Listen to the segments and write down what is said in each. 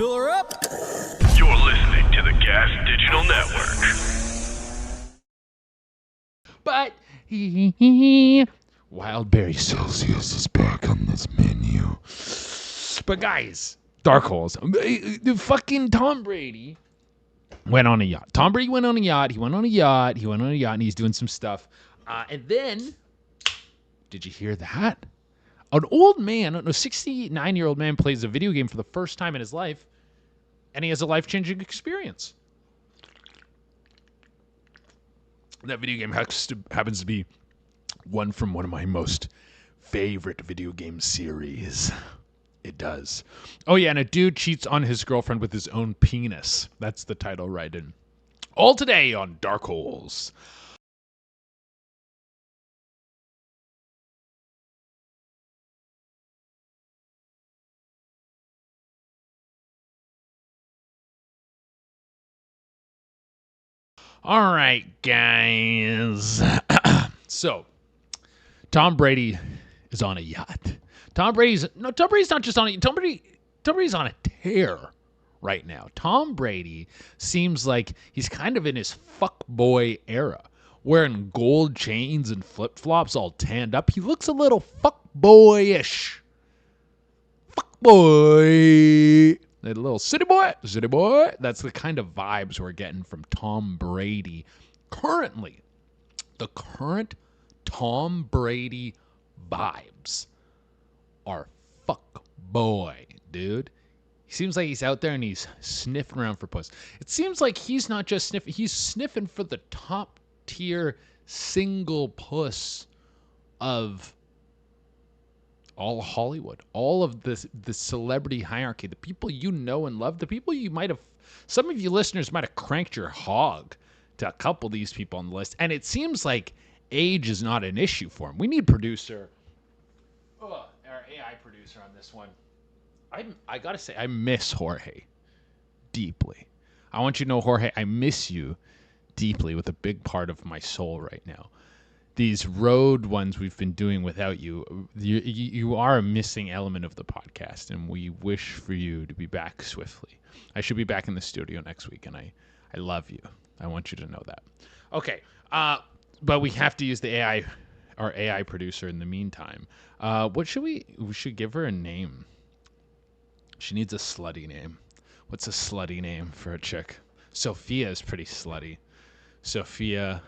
Fill her up. You're listening to the Gas Digital Network. But Wildberry Celsius is back on this menu. But guys, dark holes. The fucking Tom Brady went on a yacht. Tom Brady went on a yacht. He went on a yacht, and he's doing some stuff. And then, did you hear that? An old man, a 69-year-old man, plays a video game for the first time in his life, and he has a life-changing experience. That video game happens to be one from one of my most favorite video game series. It does. Oh, yeah, and a dude cheats on his girlfriend with his own penis. That's the title right in. All today on Dark Holes. All right, guys. So, Tom Brady is on a yacht. Tom Brady's not just on a Tom Brady's on a tear right now. Tom Brady seems like he's kind of in his fuckboy era, wearing gold chains and flip-flops all tanned up. He looks a little fuckboyish. Fuckboy. A little city boy. That's the kind of vibes we're getting from Tom Brady currently. The current Tom Brady vibes are fuck boy, dude. He seems like he's out there and he's sniffing around for puss. It seems like he's not just sniffing, he's sniffing for the top tier single puss of all Hollywood, all of the celebrity hierarchy, the people you know and love, the people you might have, some of you listeners might have cranked your hog to a couple of these people on the list. And it seems like age is not an issue for him. We need our AI producer on this one. I gotta say, I miss Jorge deeply. I want you to know, Jorge, I miss you deeply with a big part of my soul right now. These road ones we've been doing without you, you are a missing element of the podcast, and we wish for you to be back swiftly. I should be back in the studio next week, and I love you. I want you to know that. Okay, but we have to use our AI producer in the meantime. What should we should give her a name. She needs a slutty name. What's a slutty name for a chick? Sofia is pretty slutty. Sofia.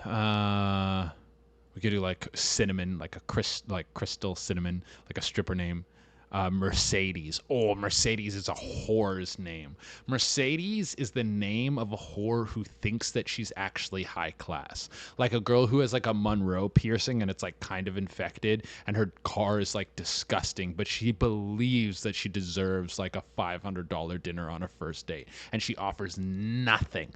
We could do like cinnamon, like crystal cinnamon, like a stripper name. Mercedes. Oh, Mercedes is a whore's name. Mercedes is the name of a whore who thinks that she's actually high class. Like a girl who has like a Monroe piercing and it's like kind of infected and her car is like disgusting, but she believes that she deserves like a $500 dinner on a first date. And she offers nothing.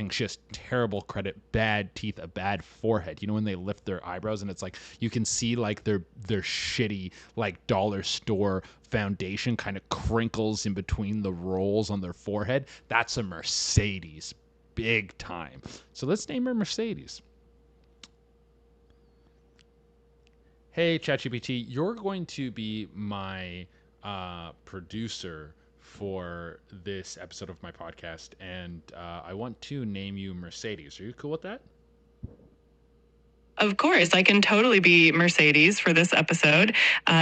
She has terrible credit, bad teeth, a bad forehead. You know when they lift their eyebrows and it's like you can see like their shitty like dollar store foundation kind of crinkles in between the rolls on their forehead. That's a Mercedes, big time. So let's name her Mercedes. Hey, ChatGPT, you're going to be my producer for this episode of my podcast, and I want to name you Mercedes. Are you cool with that? Of course, I can totally be Mercedes for this episode.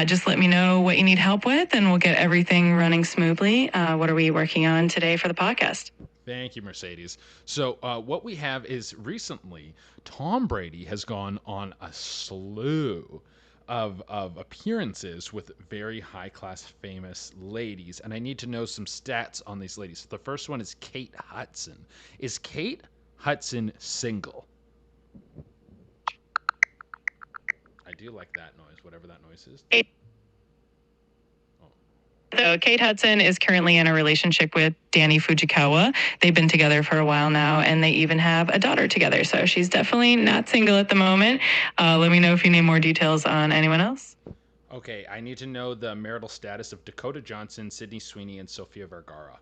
Just let me know what you need help with, and we'll get everything running smoothly. What are we working on today for the podcast? Thank you, Mercedes. So what we have is recently Tom Brady has gone on a slew of appearances with very high-class, famous ladies, and I need to know some stats on these ladies. The first one is Kate Hudson. Is Kate Hudson single? I do like that noise, whatever that noise is. So Kate Hudson is currently in a relationship with Danny Fujikawa. They've been together for a while now, and they even have a daughter together. So she's definitely not single at the moment. Let me know if you need more details on anyone else. Okay, I need to know the marital status of Dakota Johnson, Sydney Sweeney, and Sofia Vergara.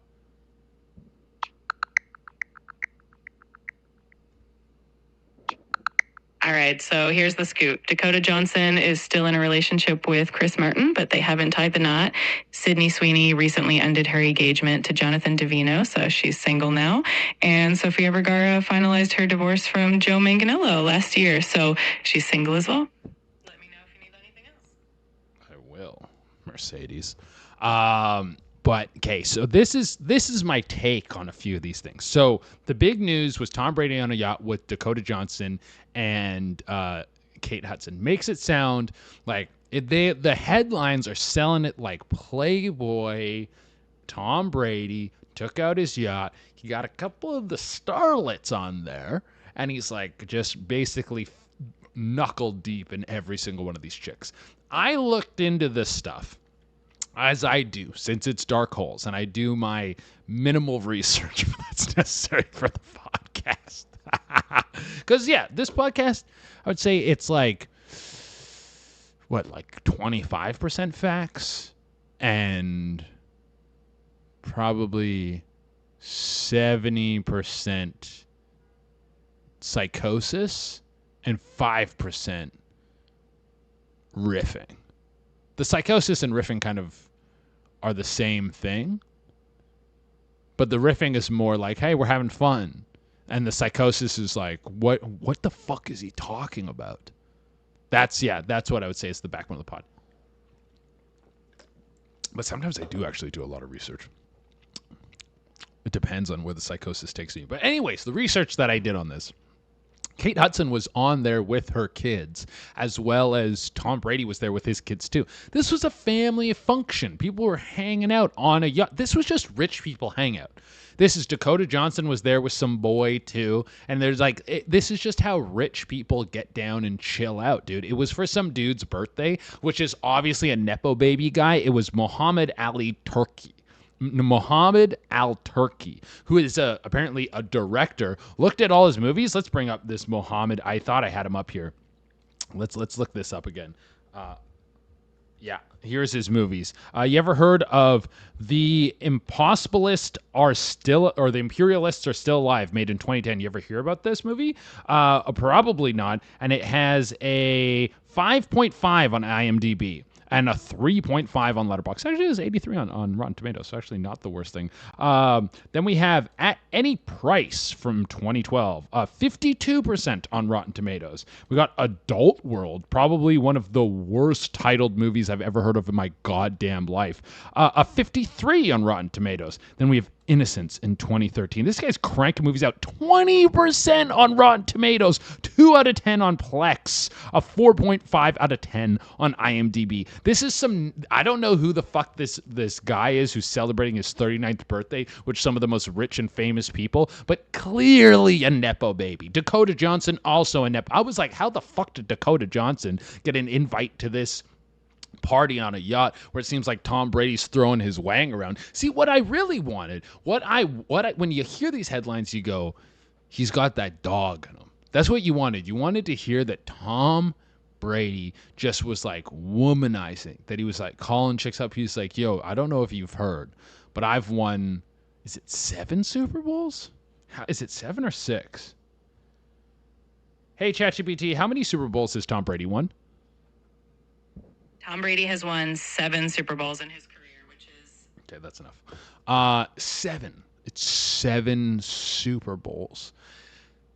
All right, so here's the scoop. Dakota Johnson is still in a relationship with Chris Martin, but they haven't tied the knot. Sydney Sweeney recently ended her engagement to Jonathan Davino, so she's single now. And Sofia Vergara finalized her divorce from Joe Manganiello last year, so she's single as well. Let me know if you need anything else. I will, Mercedes. But okay, so this is my take on a few of these things. So the big news was Tom Brady on a yacht with Dakota Johnson and Kate Hudson. Makes it sound like the headlines are selling it like Playboy. Tom Brady took out his yacht. He got a couple of the starlets on there, and he's like just basically knuckle deep in every single one of these chicks. I looked into this stuff, as I do, since it's dark holes, and I do my minimal research that's necessary for the podcast. Because, yeah, this podcast, I would say it's like 25% facts and probably 70% psychosis and 5% riffing. The psychosis and riffing kind of are the same thing, but the riffing is more like, hey, we're having fun. And the psychosis is like, what the fuck is he talking about? That's what I would say is the backbone of the pod. But sometimes I do actually do a lot of research. It depends on where the psychosis takes me. But anyways, the research that I did on this, Kate Hudson was on there with her kids, as well as Tom Brady was there with his kids too. This was a family function. People were hanging out on a yacht. This was just rich people hangout. This is Dakota Johnson was there with some boy too. And there's this is just how rich people get down and chill out, dude. It was for some dude's birthday, which is obviously a Nepo baby guy. It was Muhammad Al Turki, who is apparently a director. Looked at all his movies. Let's bring up this Muhammad. I thought I had him up here. Let's look this up again. Yeah, here's his movies. You ever heard of The Impossibilists Are Still, or The Imperialists Are Still Alive, made in 2010? You ever hear about this movie? Probably not. And it has a 5.5 on IMDb. And a 3.5 on Letterboxd. Actually, it's 83 on Rotten Tomatoes, so actually not the worst thing. Then we have At Any Price from 2012, 52% on Rotten Tomatoes. We got Adult World, probably one of the worst titled movies I've ever heard of in my goddamn life. A 53 on Rotten Tomatoes. Then we have Innocence in 2013. This guy's cranking movies out 20% on Rotten Tomatoes, 2 out of 10 on Plex, a 4.5 out of 10 on IMDb. This is I don't know who the fuck this guy is who's celebrating his 39th birthday, which some of the most rich and famous people, but clearly a Nepo baby. Dakota Johnson, also a Nepo. I was like, how the fuck did Dakota Johnson get an invite to this party on a yacht where it seems like Tom Brady's throwing his wang around? See, what I really wanted, when you hear these headlines, you go, he's got that dog in him. That's what you wanted. You wanted to hear that Tom Brady just was like womanizing, that he was like calling chicks up. He's like, yo, I don't know if you've heard, but I've won, is it 7 Super Bowls? Is it 7 or 6? Hey, ChatGPT, how many Super Bowls has Tom Brady won? Tom Brady has won 7 Super Bowls in his career, which is... Okay, that's enough. 7. It's 7 Super Bowls.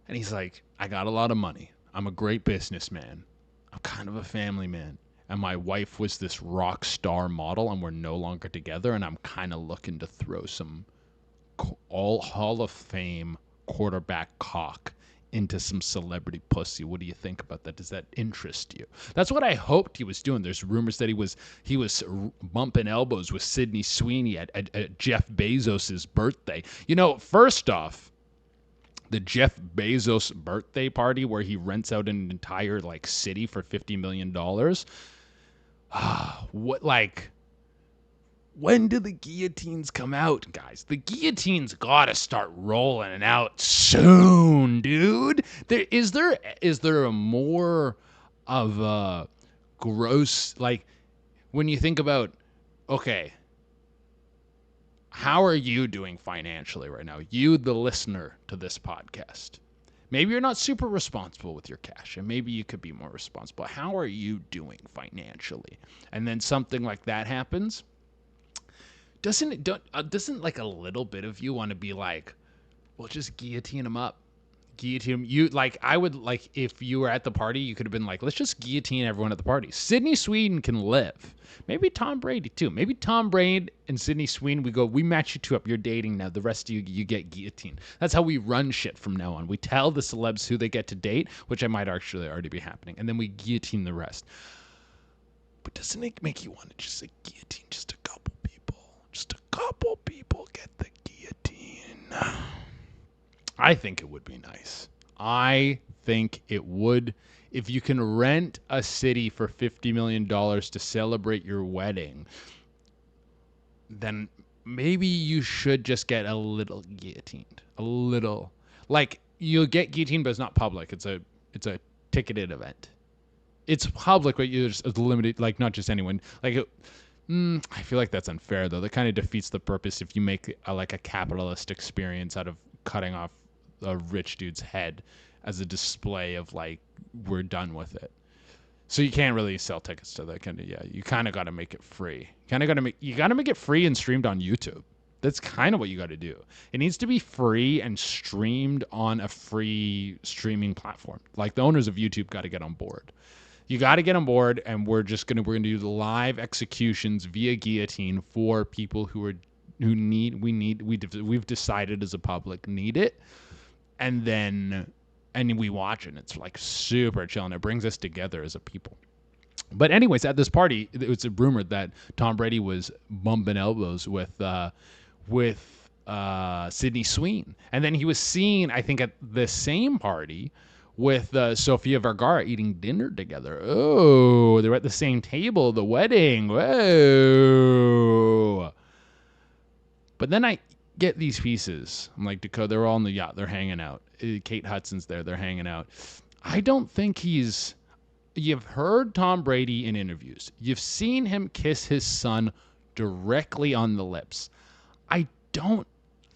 And he's like, I got a lot of money. I'm a great businessman. I'm kind of a family man. And my wife was this rock star model, and we're no longer together, and I'm kind of looking to throw some all Hall of Fame quarterback cock into some celebrity pussy. What do you think about that? Does that interest you? That's what I hoped he was doing. There's rumors that he was bumping elbows with Sydney Sweeney at Jeff Bezos's birthday. You know, first off, the Jeff Bezos birthday party where he rents out an entire city for $50 million. When do the guillotines come out, guys? The guillotines gotta start rolling out soon, dude. Is there a more of a gross, when you think about, okay, how are you doing financially right now? You, the listener to this podcast. Maybe you're not super responsible with your cash, and maybe you could be more responsible. How are you doing financially? And then something like that happens. Doesn't like a little bit of you want to be like, well, just guillotine him up? Guillotine him. You like, I would like, if you were at the party, you could have been like, let's just guillotine everyone at the party. Sydney Sweden can live. Maybe Tom Brady too. Maybe Tom Brady and Sydney Sweden, we match you two up. You're dating now. The rest of you get guillotined. That's how we run shit from now on. We tell the celebs who they get to date, which I might actually already be happening, and then we guillotine the rest. But doesn't it make you want to just like guillotine just a couple people? Just a couple people get the guillotine. I think it would be nice. I think it would. If you can rent a city for $50 million to celebrate your wedding, then maybe you should just get a little guillotined. A little. Like, you'll get guillotined, but it's not public. It's a ticketed event. It's public, but it's limited, like, not just anyone. Like, I feel like that's unfair, though. That kind of defeats the purpose if you make a capitalist experience out of cutting off a rich dude's head as a display of like, we're done with it. So you can't really sell tickets to that kind of, you kind of got to make it free. You got to make it free and streamed on YouTube. That's kind of what you got to do. It needs to be free and streamed on a free streaming platform. Like, the owners of YouTube got to get on board. You got to get on board, and we're going to do the live executions via guillotine for people we've decided as a public need it. And then we watch it, and it's like super chill, and it brings us together as a people. But anyways, at this party, it was rumored that Tom Brady was bumping elbows with Sydney Sween. And then he was seen, I think, at the same party with Sofia Vergara eating dinner together. Oh, they were at the same table, the wedding. Whoa. But then I get these pieces. I'm like, Dakota, they're all on the yacht. They're hanging out. Kate Hudson's there. They're hanging out. I don't think you've heard Tom Brady in interviews. You've seen him kiss his son directly on the lips. I don't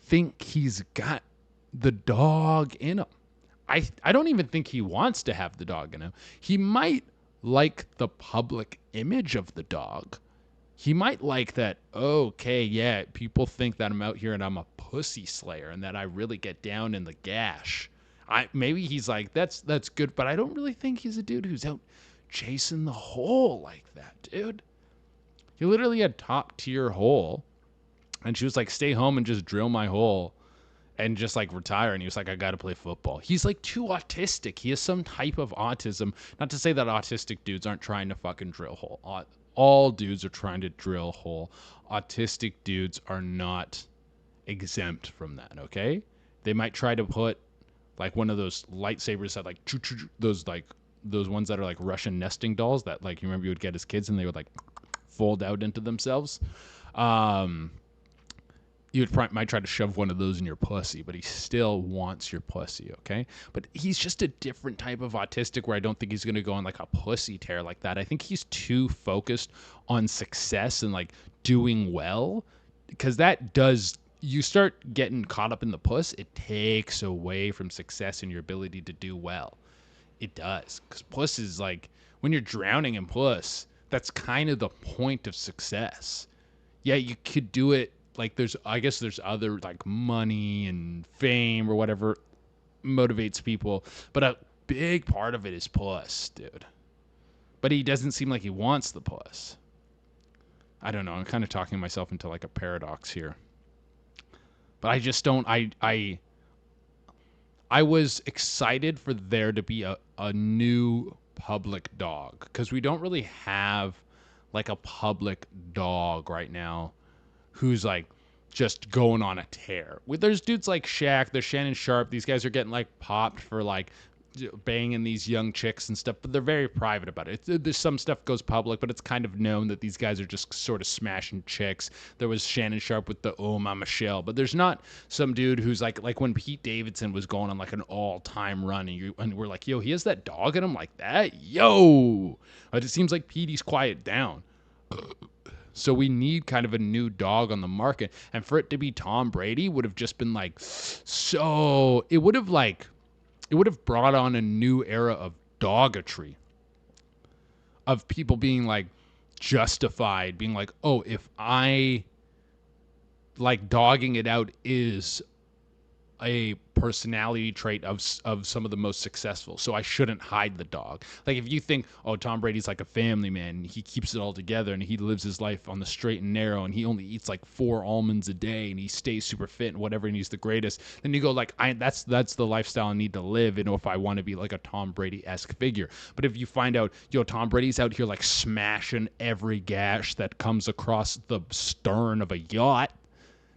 think he's got the dog in him. I don't even think he wants to have the dog in him. He might like the public image of the dog. He might like that, okay, yeah, people think that I'm out here and I'm a pussy slayer and that I really get down in the gash. Maybe he's like, that's good, but I don't really think he's a dude who's out chasing the hole like that, dude. He literally had top tier hole, and she was like, stay home and just drill my hole and just like retire. And he was like, I got to play football. He's like too autistic. He has some type of autism. Not to say that autistic dudes aren't trying to fucking drill hole. All dudes are trying to drill hole. Autistic dudes are not exempt from that, okay? They might try to put like one of those lightsabers that like those ones that are like Russian nesting dolls that like you remember you would get as kids and they would like fold out into themselves. You might try to shove one of those in your pussy, but he still wants your pussy, okay? But he's just a different type of autistic where I don't think he's going to go on like a pussy tear like that. I think he's too focused on success and like doing well, because you start getting caught up in the puss, it takes away from success and your ability to do well. It does, because puss is like, when you're drowning in puss, that's kind of the point of success. Yeah, you could do it. Like I guess there's other like money and fame or whatever motivates people, but a big part of it is puss, dude. But he doesn't seem like he wants the puss. I don't know. I'm kind of talking myself into like a paradox here. But I just don't. I was excited for there to be a new public dog, because we don't really have like a public dog right now who's like just going on a tear. There's dudes like Shaq, there's Shannon Sharp. These guys are getting like popped for like banging these young chicks and stuff, but they're very private about it. There's some stuff goes public, but it's kind of known that these guys are just sort of smashing chicks. There was Shannon Sharp with the Oh My Michelle, but there's not some dude who's like when Pete Davidson was going on like an all-time run and we're like, yo, he has that dog in him like that? Yo! But it seems like Petey's quiet down. So we need kind of a new dog on the market. And for it to be Tom Brady would have just been like, so it would have like, it would have brought on a new era of dogatry, of people being like justified, being like, oh, if I like dogging it out is a personality trait of some of the most successful, so I shouldn't hide the dog. Like if you think, oh, Tom Brady's like a family man, he keeps it all together and he lives his life on the straight and narrow and he only eats like 4 almonds a day and he stays super fit and whatever and he's the greatest, then you go like, that's the lifestyle I need to live, and if I want to be like a Tom Brady-esque figure. But if you find out, Tom Brady's out here like smashing every gash that comes across the stern of a yacht,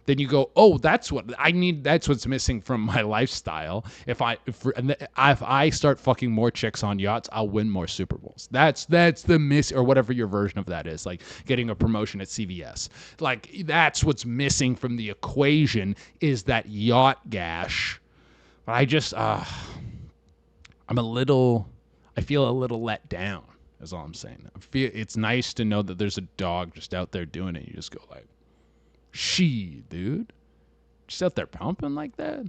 then you go, oh, that's what I need. That's what's missing from my lifestyle. If I start fucking more chicks on yachts, I'll win more Super Bowls. That's the miss, or whatever your version of that is, like getting a promotion at CVS. Like that's what's missing from the equation is that yacht gash. But I just, I feel a little let down. Is all I'm saying. It's nice to know that there's a dog just out there doing it. You just go like, dude. Just out there pumping like that?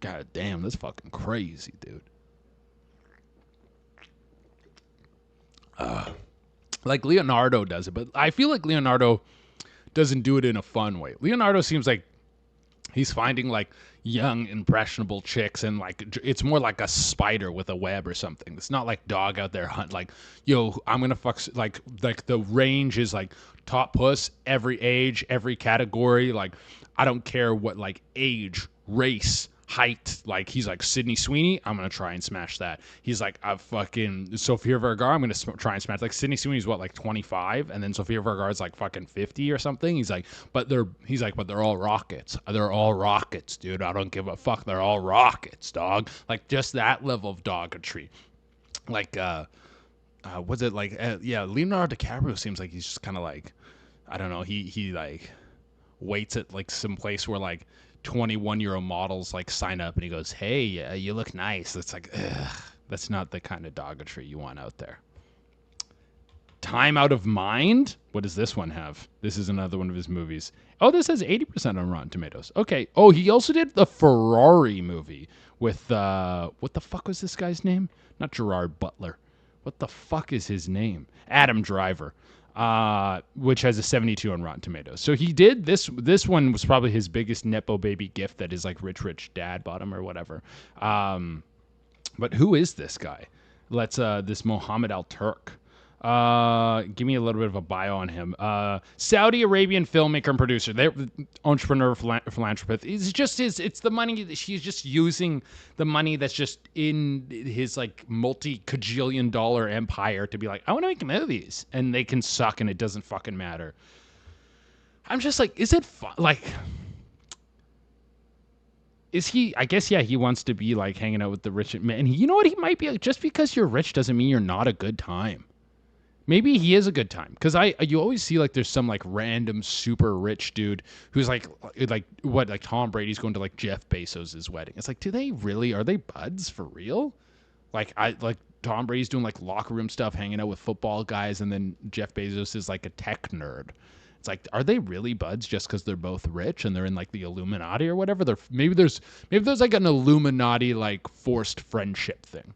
God damn, that's fucking crazy, dude. Like Leonardo does it, but I feel like Leonardo doesn't do it in a fun way. Leonardo seems like he's finding like young, impressionable chicks, and like it's more like a spider with a web or something. It's not like dog out there hunt. Like, I'm gonna fuck. Like the range is like top puss, every age, every category. Like, I don't care what like age, race, height. Like he's like Sydney Sweeney, I'm gonna try and smash that. He's like a fucking Sofia Vergara, I'm gonna try and smash. Like Sydney Sweeney's what, like 25, and then Sofia Vergara's like fucking 50 or something. He's like, but they're all rockets. They're all rockets, dude. I don't give a fuck. They're all rockets, dog. Like just that level of doggotry. Like was it like Leonardo DiCaprio seems like he's just kind of like, I don't know, he like waits at like some place where like 21-year-old models like sign up and he goes, hey, you look nice. It's like, ugh, that's not the kind of doggotry you want out there. Time Out of Mind? What does this one have? This is another one of his movies. Oh, this has 80% on Rotten Tomatoes. Okay. Oh, he also did the Ferrari movie with, what the fuck was this guy's name? Not Gerard Butler. What the fuck is his name? Adam Driver. Which has a 72 on Rotten Tomatoes. So he did this one was probably his biggest Nepo baby gift that his like rich dad bought him or whatever. But who is this guy? This Mohammed Al Turk. Give me a little bit of a bio on him. Saudi Arabian filmmaker and producer. They're entrepreneur, philanthropist. It's the money that he's just using, the money that's just in his like multi-cajillion dollar empire to be like, I want to make movies, and they can suck and it doesn't fucking matter. I'm just like, is it fun? Like, is he? I guess he wants to be like hanging out with the rich man. And you know what? He might be. Just because you're rich doesn't mean you're not a good time. Maybe he is a good time, because you always see like there's some like random super rich dude who's like Tom Brady's going to like Jeff Bezos' wedding. It's like, are they buds for real? Like Tom Brady's doing like locker room stuff, hanging out with football guys, and then Jeff Bezos is like a tech nerd. It's like, are they really buds just because they're both rich and they're in like the Illuminati or whatever? Maybe there's like an Illuminati like forced friendship thing.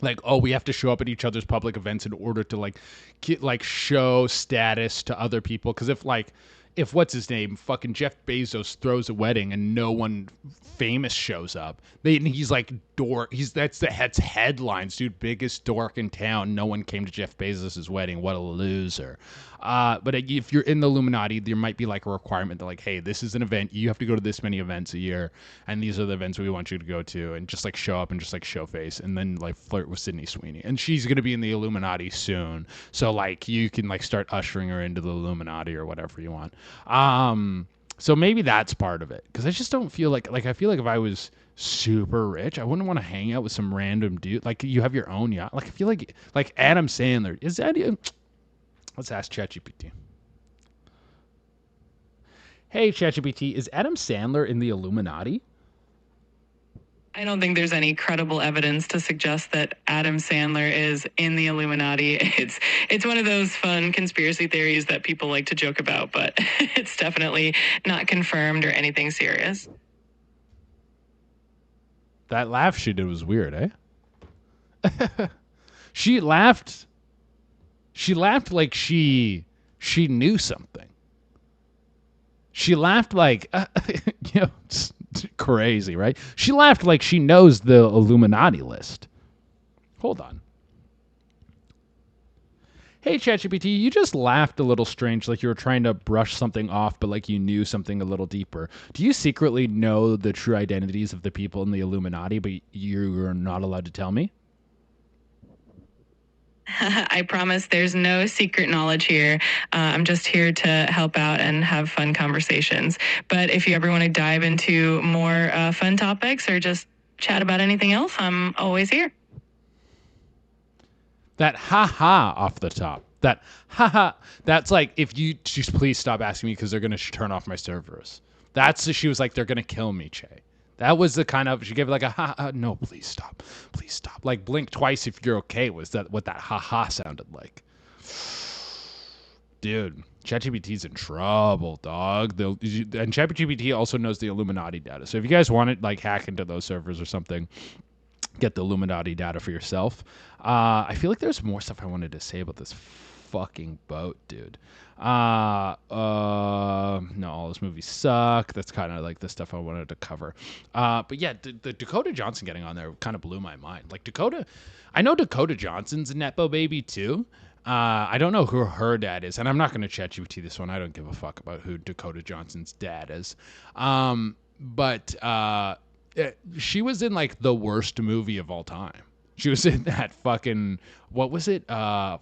Like, oh, we have to show up at each other's public events in order to like show status to other people. Because if what's his name, fucking Jeff Bezos throws a wedding and no one famous shows up, he's like dork. That's headlines, dude. Biggest dork in town. No one came to Jeff Bezos' wedding. What a loser. But if you're in the Illuminati, there might be like a requirement that like, hey, this is an event. You have to go to this many events a year, and these are the events we want you to go to, and just like show up and just like show face, and then like flirt with Sydney Sweeney, and she's gonna be in the Illuminati soon. So like you can like start ushering her into the Illuminati or whatever you want. So maybe that's part of it, because I just don't feel like I feel like if I was super rich, I wouldn't want to hang out with some random dude. Like you have your own yacht. Like I feel like Adam Sandler is that. Let's ask ChatGPT. Hey, ChatGPT, is Adam Sandler in the Illuminati? I don't think there's any credible evidence to suggest that Adam Sandler is in the Illuminati. It's one of those fun conspiracy theories that people like to joke about, but it's definitely not confirmed or anything serious. That laugh she did was weird, eh? She laughed. She laughed like she knew something. She laughed like, it's crazy, right? She laughed like she knows the Illuminati list. Hold on. Hey, ChatGPT, you just laughed a little strange, like you were trying to brush something off, but like you knew something a little deeper. Do you secretly know the true identities of the people in the Illuminati, but you're not allowed to tell me? I promise there's no secret knowledge here. I'm just here to help out and have fun conversations. But if you ever want to dive into more fun topics or just chat about anything else, I'm always here. That ha-ha off the top. That ha-ha. That's like, if you just please stop asking me because they're going to turn off my servers. She was like, they're going to kill me, Che. That was the kind of, she gave like a ha-ha. No, please stop. Please stop. Like blink twice if you're okay was that what that ha-ha sounded like. Dude, ChatGPT's in trouble, dog. And ChatGPT also knows the Illuminati data. So if you guys want to like hack into those servers or something, get the Illuminati data for yourself. I feel like there's more stuff I wanted to say about this fucking boat, dude. No, all those movies suck. That's kind of like the stuff I wanted to cover. But yeah, the Dakota Johnson getting on there kind of blew my mind. Like I know Dakota Johnson's a Nepo baby too. I don't know who her dad is, and I'm not going to ChatGPT this one. I don't give a fuck about who Dakota Johnson's dad is. But she was in like the worst movie of all time. She was in that fucking, what was it? That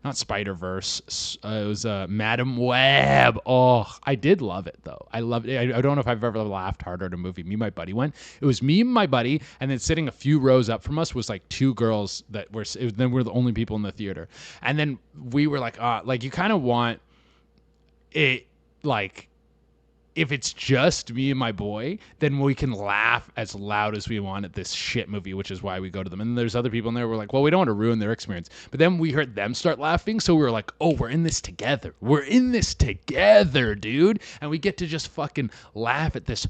not Spider-Verse. It was Madam Web. Oh, I did love it though. I loved it. I don't know if I've ever laughed harder at a movie. Me and my buddy went. It was me and my buddy, and then sitting a few rows up from us was like two girls that were. Then we're the only people in the theater, and then we were like you kind of want it like. If it's just me and my boy, then we can laugh as loud as we want at this shit movie, which is why we go to them. And there's other people in there. We're like, well, we don't want to ruin their experience. But then we heard them start laughing, so we were like, oh, we're in this together. We're in this together, dude. And we get to just fucking laugh at this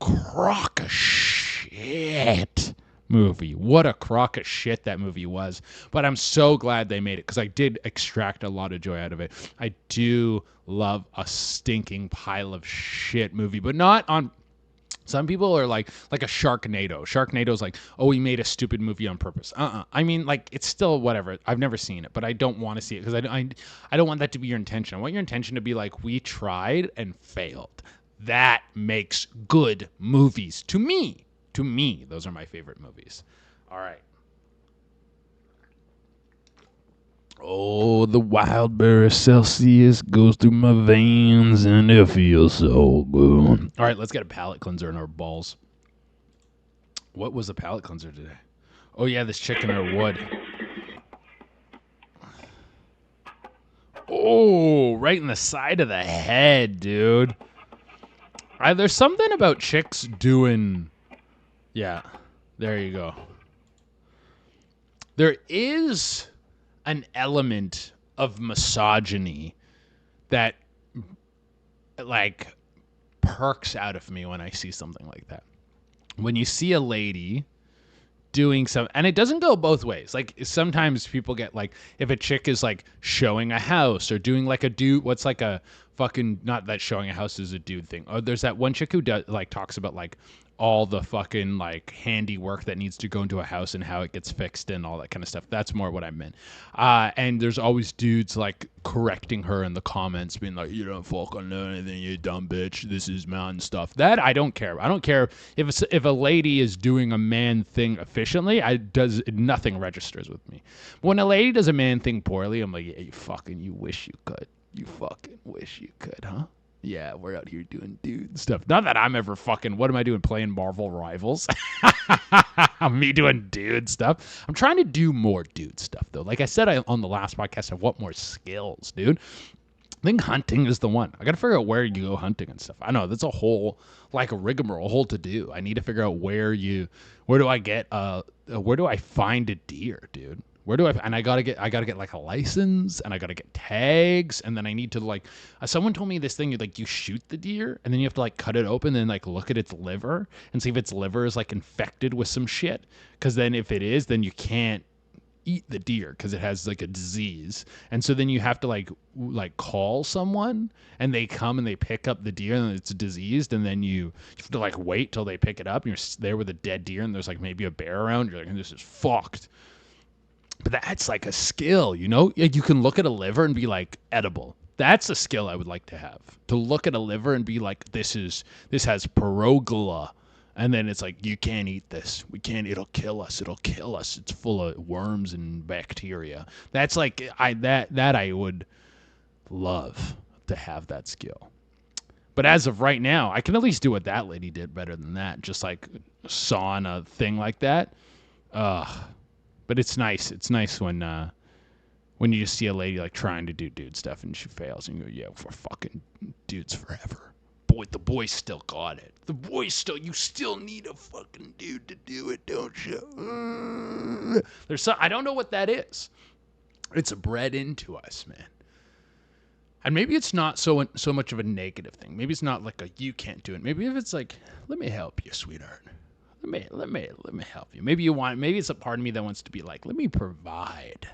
crock of shit movie. What a crock of shit that movie was. But I'm so glad they made it because I did extract a lot of joy out of it. I do love a stinking pile of shit movie, but not on. Some people are like a Sharknado. Sharknado's like, oh, we made a stupid movie on purpose. I mean, like, it's still whatever. I've never seen it, but I don't want to see it because I don't want that to be your intention. I want your intention to be like, we tried and failed. That makes good movies to me. To me, those are my favorite movies. All right. Oh, the wild berry Celsius goes through my veins and it feels so good. All right, let's get a palate cleanser in our balls. What was the palate cleanser today? Oh, yeah, this chicken or wood. Oh, right in the side of the head, dude. There's something about chicks doing... Yeah, there you go. There is an element of misogyny that like perks out of me when I see something like that. When you see a lady doing some, and it doesn't go both ways. Like sometimes people get like, if a chick is like showing a house or doing like a dude, what's like a fucking, not that showing a house is a dude thing. Oh, there's that one chick who does like talks about like all the fucking like handiwork that needs to go into a house and how it gets fixed and all that kind of stuff. That's more what I meant. And there's always dudes like correcting her in the comments, being like, you don't fucking know anything, you dumb bitch. This is man stuff. That I don't care. I don't care if a lady is doing a man thing efficiently. Nothing registers with me. When a lady does a man thing poorly, I'm like, yeah, you wish you could. You fucking wish you could, huh? Yeah, we're out here doing dude stuff. Not that I'm ever fucking, what am I doing, playing Marvel Rivals? Me doing dude stuff. I'm trying to do more dude stuff, though. Like I said on the last podcast, I want more skills, dude. I think hunting is the one. I got to figure out where you go hunting and stuff. I know, that's a whole, like a rigmarole, a whole to do. I need to figure out where do I find a deer, dude? where do I gotta get like a license, and I gotta get tags, and then I need to like, someone told me this thing, like you shoot the deer and then you have to like cut it open and like look at its liver and see if its liver is like infected with some shit, because then if it is, then you can't eat the deer because it has like a disease. And so then you have to like call someone, and they come and they pick up the deer and it's diseased, and then you have to like wait till they pick it up, and you're there with a dead deer and there's like maybe a bear around. You're like, this is fucked. But that's like a skill, you know? Like you can look at a liver and be like, edible. That's a skill I would like to have. To look at a liver and be like, this has parogula. And then it's like, you can't eat this. We can't, it'll kill us. It'll kill us. It's full of worms and bacteria. That's like, I would love to have that skill. But as of right now, I can at least do what that lady did better than that. Just like sawing a thing like that. But it's nice. It's nice when you just see a lady like trying to do dude stuff and she fails, and you go, yeah, we're fucking dudes forever. Boy, the boy still got it. You still need a fucking dude to do it, don't you? I don't know what that is. It's bred into us, man. And maybe it's not so much of a negative thing. Maybe it's not like a you can't do it. Maybe if it's like, let me help you, sweetheart. Let me help you. Maybe it's a part of me that wants to be like, let me provide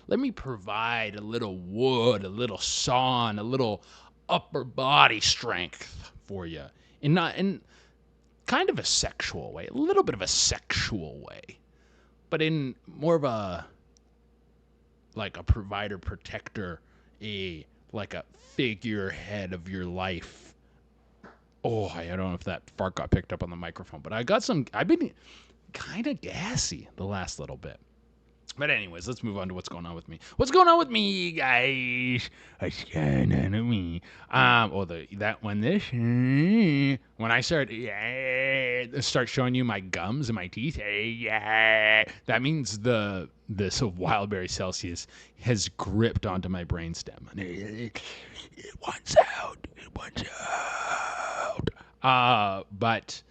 a little wood, a little sawn, a little upper body strength for you, in kind of a sexual way, a little bit of a sexual way, but in more of a like a provider, protector, like a figurehead of your life. Oh, I don't know if that fart got picked up on the microphone, but I've been kind of gassy the last little bit. But anyways, let's move on to what's going on with me. What's going on with me, guys? What's going on with me? When I start showing you my gums and my teeth, that means this Wildberry Celsius has gripped onto my brainstem. It wants out. But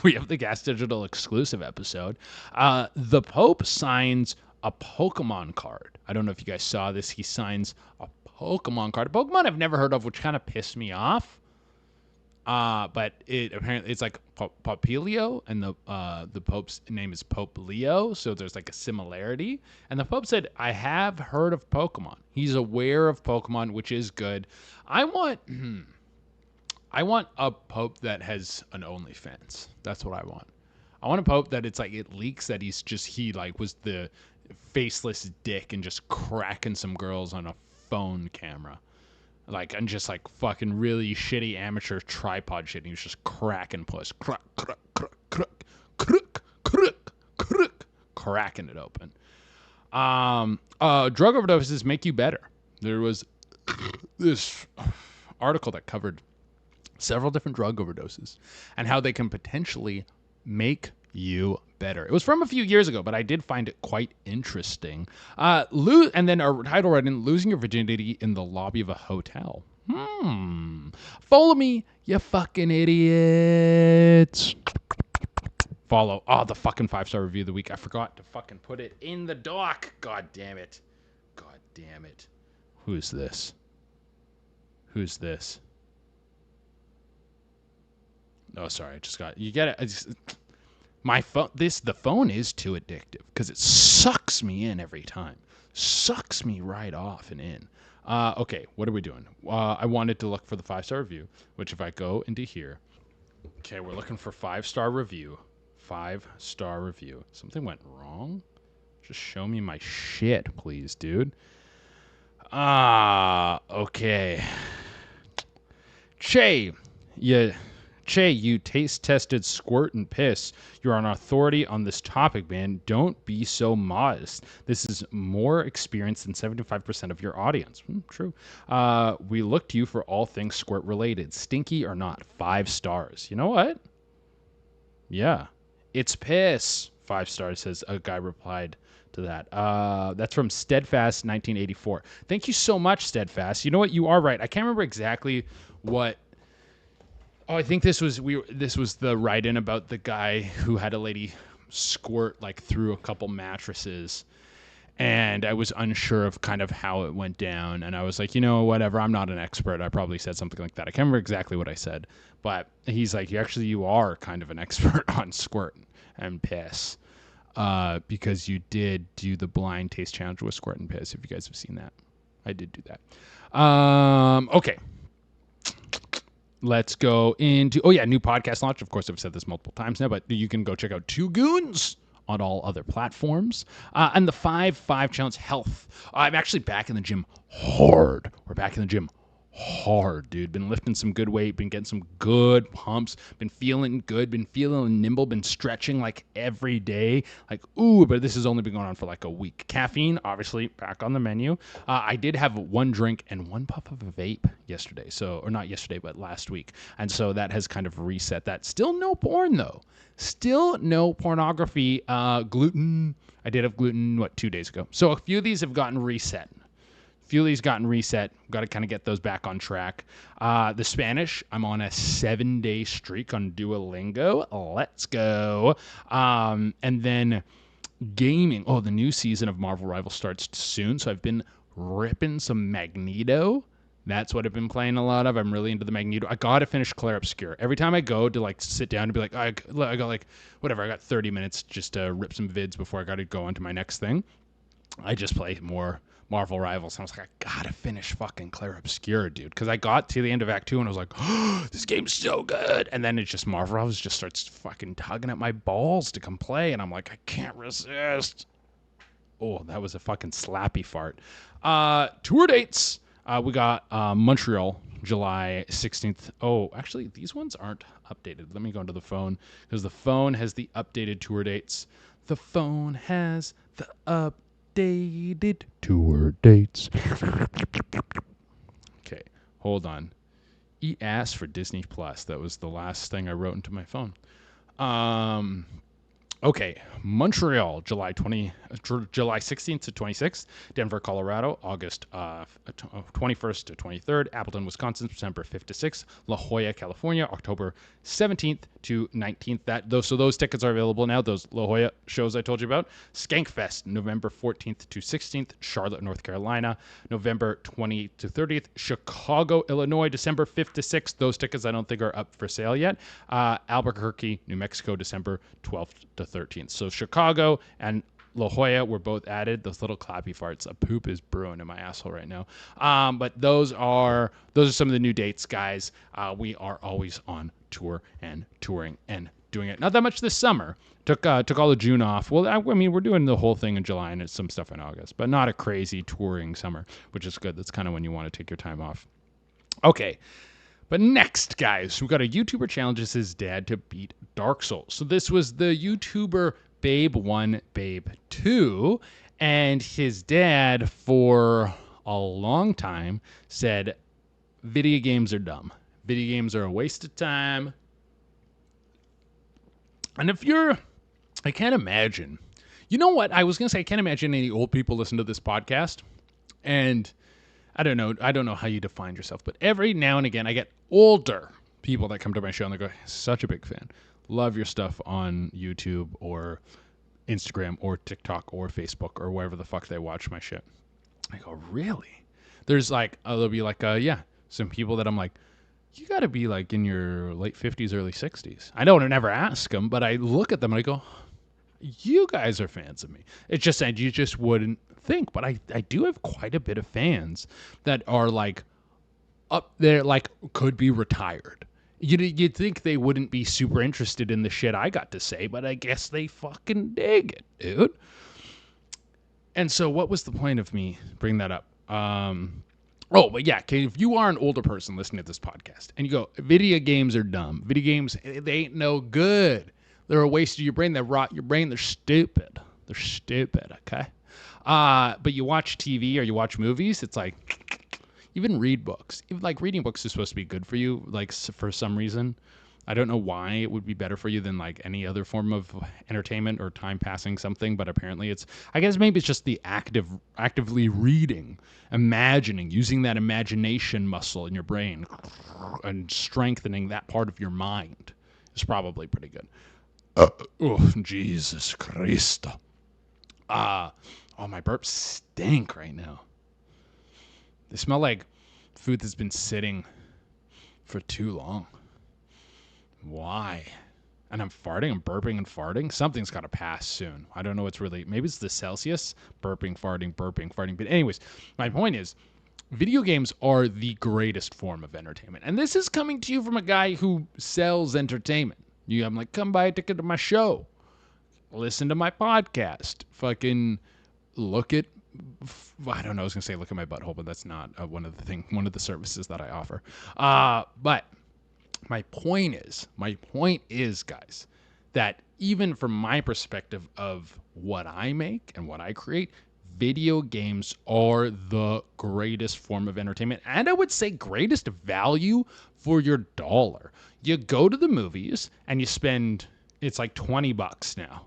we have the Gas Digital exclusive episode. The Pope signs a Pokemon card. I don't know if you guys saw this. He signs a Pokemon card. A Pokemon I've never heard of, which kind of pissed me off. But it's like Popilio, and the Pope's name is Pope Leo, so there's like a similarity. And the Pope said, I have heard of Pokemon. He's aware of Pokemon, which is good. I want a Pope that has an OnlyFans. That's what I want. I want a Pope that it's like it leaks that he was the faceless dick and just cracking some girls on a phone camera. Like, and just like fucking really shitty amateur tripod shit. And he was just cracking puss. Cracking it open. Drug overdoses make you better. There was this article that covered several different drug overdoses and how they can potentially make you better. It was from a few years ago, but I did find it quite interesting. And then our title read in Losing Your Virginity in the Lobby of a Hotel. Follow me, you fucking idiots. Follow. Oh, the fucking 5-star review of the week. I forgot to fucking put it in the doc. God damn it. Who's this? Oh, sorry. You get it. My phone, the phone is too addictive because it sucks me in every time. Sucks me right off and in. Okay, what are we doing? I wanted to look for the 5-star review, which if I go into here, okay, we're looking for 5-star review. 5-star review. Something went wrong? Just show me my shit, please, dude. Okay. Che, you taste-tested squirt and piss. You're an authority on this topic, man. Don't be so modest. This is more experience than 75% of your audience. True. We look to you for all things squirt-related. Stinky or not, 5 stars. You know what? Yeah. It's piss. 5 stars, says a guy replied to that. That's from Steadfast 1984. Thank you so much, Steadfast. You know what? You are right. I can't remember exactly what... Oh, I think this was the write-in about the guy who had a lady squirt like through a couple mattresses, and I was unsure of kind of how it went down. And I was like, whatever, I'm not an expert. I probably said something like that. I can't remember exactly what I said, but he's like, you are kind of an expert on squirt and piss, because you did do the blind taste challenge with squirt and piss. If you guys have seen that, I did do that. Okay. Let's go into, new podcast launch. Of course, I've said this multiple times now, but you can go check out Two Goons on all other platforms. And the 5-5 challenge health. I'm actually back in the gym hard. We're back in the gym hard, dude. Been lifting some good weight, been getting some good pumps, been feeling good, been feeling nimble, been stretching like every day. Like, but this has only been going on for like a week. Caffeine, obviously, back on the menu. I did have one drink and one puff of a vape yesterday. Or not yesterday, but last week. And so that has kind of reset that. Still no porn, though. Still no pornography. Gluten. I did have gluten, 2 days ago. So a few of these have gotten reset. Got to kind of get those back on track. The Spanish, I'm on a 7-day streak on Duolingo. Let's go. And then gaming. The new season of Marvel Rivals starts soon. So I've been ripping some Magneto. That's what I've been playing a lot of. I'm really into the Magneto. I got to finish Claire Obscure. Every time I go to like sit down and be like, I got like, whatever, I got 30 minutes just to rip some vids before I got to go on to my next thing. I just play more Marvel Rivals. And I was like, I gotta finish fucking Claire Obscure, dude. Because I got to the end of Act 2 and I was like, this game's so good. And then it's just Marvel Rivals just starts fucking tugging at my balls to come play. And I'm like, I can't resist. Oh, that was a fucking slappy fart. Tour dates. We got Montreal, July 16th. Oh, actually, these ones aren't updated. Let me go into the phone because the phone has the updated tour dates. The phone has the updated tour dates. Okay, hold on. Eat ass for Disney Plus. That was the last thing I wrote into my phone. Okay, Montreal, July 16th to 26th. Denver, Colorado, August 21st to 23rd. Appleton, Wisconsin, September 5th to 6th. La Jolla, California, October 17th to 19th. So those tickets are available now, those La Jolla shows I told you about. Skankfest, November 14th to 16th. Charlotte, North Carolina, November 20th to 30th. Chicago, Illinois, December 5th to 6th. Those tickets I don't think are up for sale yet. Albuquerque, New Mexico, December 12th to 13th. So Chicago and La Jolla were both added. Those little clappy farts. A poop is brewing in my asshole right now. But those are some of the new dates, guys. We are always on tour and touring and doing it. Not that much this summer. Took all of June off. Well, I mean, we're doing the whole thing in July and some stuff in August, but not a crazy touring summer, which is good. That's kind of when you want to take your time off. Okay. But next, guys, we got a YouTuber challenges his dad to beat Dark Souls. So this was the YouTuber Babe 1, Babe 2, and his dad for a long time said video games are dumb. Video games are a waste of time. And I can't imagine. You know what? I was going to say, I can't imagine any old people listen to this podcast. And I don't know how you define yourself, but every now and again I get older people that come to my show and they go, such a big fan. Love your stuff on YouTube or Instagram or TikTok or Facebook or wherever the fuck they watch my shit. I go, really? There's like, there'll be like, some people that I'm like, you got to be like in your late 50s, early 60s. I don't never ask them, but I look at them and I go, you guys are fans of me. It's just that you just wouldn't think, but I do have quite a bit of fans that are like up there, like could be retired. You'd think they wouldn't be super interested in the shit I got to say, but I guess they fucking dig it, dude. And so what was the point of me bringing that up? But yeah, okay, if you are an older person listening to this podcast and you go, video games are dumb. Video games, they ain't no good. They're a waste of your brain. They rot your brain. They're stupid. They're stupid, okay? But you watch TV or you watch movies, it's like, even read books. Even like reading books is supposed to be good for you, like for some reason. I don't know why it would be better for you than like any other form of entertainment or time passing something, but apparently I guess maybe it's just the actively reading, imagining, using that imagination muscle in your brain and strengthening that part of your mind is probably pretty good. Oh, Jesus Christ. Oh, my burps stink right now. They smell like food that's been sitting for too long. Why? And I'm farting, I'm burping and farting. Something's got to pass soon. I don't know what's really, maybe it's the Celsius. Burping, farting, burping, farting. But anyways, my point is, video games are the greatest form of entertainment. And this is coming to you from a guy who sells entertainment. I'm like, come buy a ticket to my show. Listen to my podcast. Fucking look at, I don't know, I was going to say look at my butthole, but that's not one of the services that I offer. But my point is, guys, that even from my perspective of what I make and what I create, video games are the greatest form of entertainment. And I would say greatest value for your dollar. You go to the movies and you spend, it's like $20 now.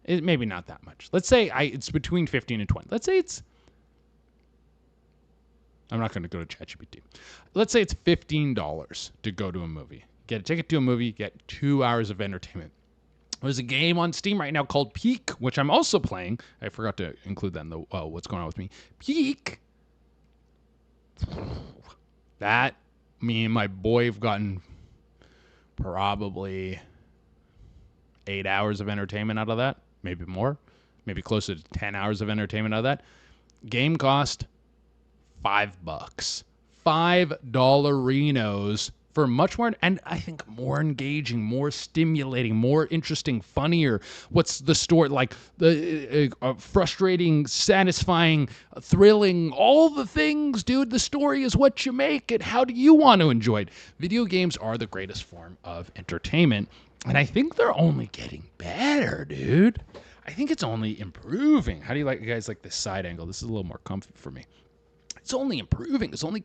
Maybe not that much. Let's say it's between 15 and 20. Let's say I'm not going to go to ChatGPT. Let's say it's $15 to go to a movie. Get a ticket to a movie, get 2 hours of entertainment. There's a game on Steam right now called Peak, which I'm also playing. I forgot to include that in the what's going on with me. Peak. That, me and my boy have gotten probably 8 hours of entertainment out of that. Maybe more. Maybe closer to 10 hours of entertainment out of that. Game cost $5. $5 for much more, and I think more engaging, more stimulating, more interesting, funnier. What's the story like? The frustrating, satisfying, thrilling, all the things, dude. The story is what you make it. How do you want to enjoy it? Video games are the greatest form of entertainment, and I think they're only getting better, dude. I think it's only improving. How do you guys like this side angle? This is a little more comfy for me. It's only improving. It's only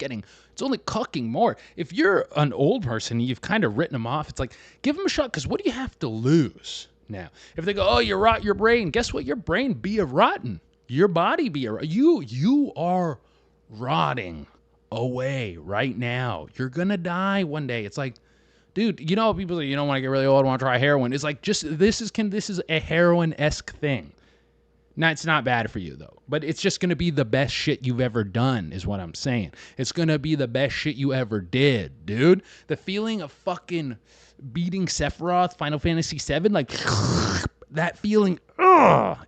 cooking more. If you're an old person, you've kind of written them off. It's like, give them a shot, because what do you have to lose now? If they go, oh, you rot your brain, guess what? Your brain be a rotten. Your body be a you are rotting away right now. You're gonna die one day. It's like, dude, you know, people say, you don't want to get really old, want to try heroin. It's like, just this is a heroin-esque thing. Now, it's not bad for you, though. But it's just going to be the best shit you've ever done, is what I'm saying. It's going to be the best shit you ever did, dude. The feeling of fucking beating Sephiroth, Final Fantasy VII, like, that feeling, that'll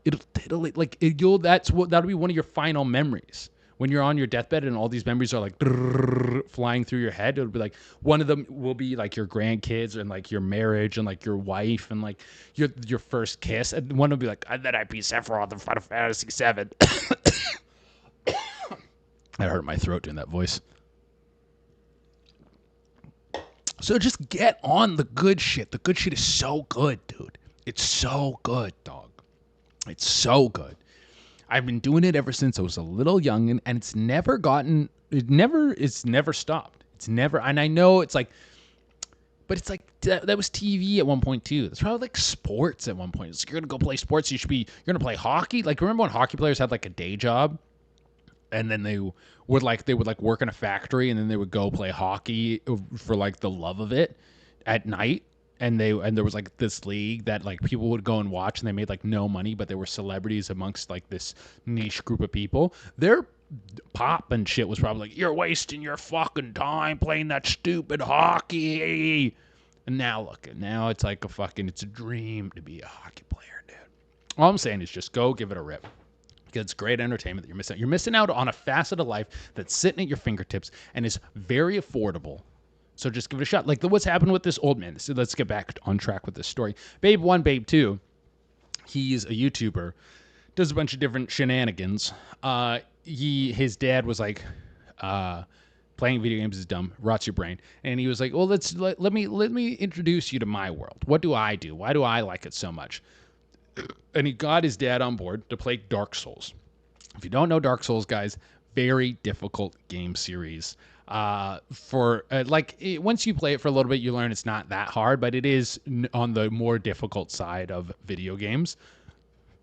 be one of your final memories. When you're on your deathbed and all these memories are like flying through your head, it'll be like, one of them will be like your grandkids and like your marriage and like your wife and like your first kiss. And one will be like, and then I beat Sephiroth in Final Fantasy VII. I hurt my throat doing that voice. So just get on the good shit. The good shit is so good, dude. It's so good, dog. It's so good. I've been doing it ever since I was a little young, and it's never stopped. It's never, and I know it's like, but it's like, that was TV at one point too. That's probably like sports at one point. It's, you're going to go play sports. You're going to play hockey. Like, remember when hockey players had like a day job? And then they would work in a factory, and then they would go play hockey for like the love of it at night. And there was like this league that like people would go and watch, and they made like no money, but they were celebrities amongst like this niche group of people. Their pop and shit was probably like, you're wasting your fucking time playing that stupid hockey. And now look, it's like it's a dream to be a hockey player, dude. All I'm saying is just go give it a rip. Because it's great entertainment that you're missing out. You're missing out on a facet of life that's sitting at your fingertips and is very affordable. So just give it a shot. Like what's happened with this old man. So let's get back on track with this story. Babe 1, Babe 2. He's a YouTuber. Does a bunch of different shenanigans. His dad was like, playing video games is dumb, rots your brain. And he was like, well, let me introduce you to my world. What do I do? Why do I like it so much? And he got his dad on board to play Dark Souls. If you don't know Dark Souls, guys, very difficult game series. Once you play it for a little bit, you learn it's not that hard, but it is on the more difficult side of video games.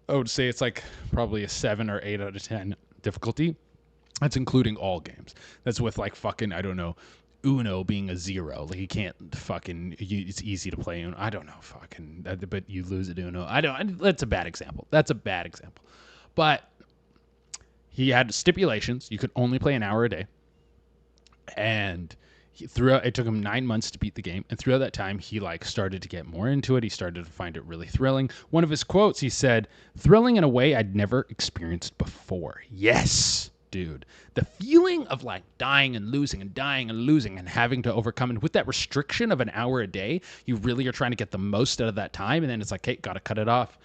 I would say it's like probably a 7 or 8 out of 10 difficulty. That's including all games. That's with like fucking, I don't know, Uno being a 0. Like you can't it's easy to play Uno. I don't know, but you lose at Uno. That's a bad example. But he had stipulations. You could only play an hour a day. And it took him 9 months to beat the game. And throughout that time, he like started to get more into it. He started to find it really thrilling. One of his quotes, he said, "Thrilling in a way I'd never experienced before." Yes, dude. The feeling of like dying and losing and having to overcome, and with that restriction of an hour a day, you really are trying to get the most out of that time. And then it's like, hey, got to cut it off.